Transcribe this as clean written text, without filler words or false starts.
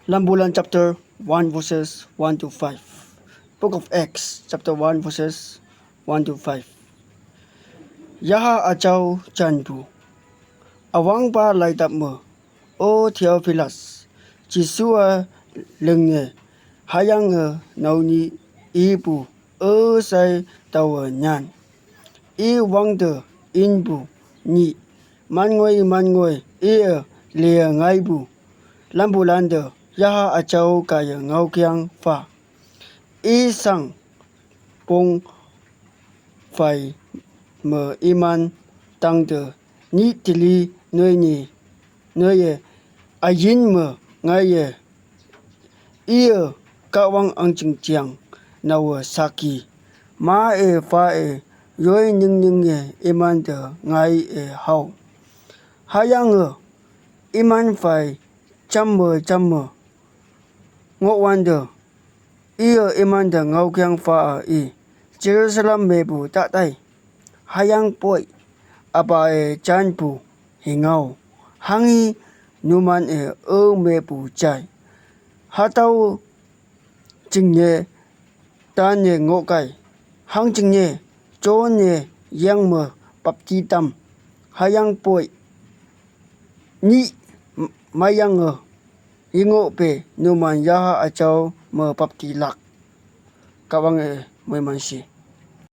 Lambulan chapter 1 verses 1 to 5. Book of Acts chapter 1 verses 1 to 5. Yaha achau chanbu. Awang ba lai tap mo. O Theophilus. Chisua lenge. Hayang nauni ibu. O sai tawa nyan. I wang de inbu ni. Man ngoi lea ngai bu. Lambulan de. Yaha achau kaya ngau kiang fa. Isang pong phải mở iman tăng de ni tili nơi ye ayin mở ngay ye ia kawang ang ching chiang nawa saki ma fa yoi ning ye iman de ngay hau hayang iman phải chăm mờ ngộ wan de ia iman de ngau kyang fa Jerusalem me bu ta tai hayang poi aba chan bu hingau hangi numan me bu chai hatau jingye tan ye ngo kai hang jingye chon ye yang me pap ti tam hayang poi ni mayang ingo pe numan yaha achau me pap ti lak kawang me man si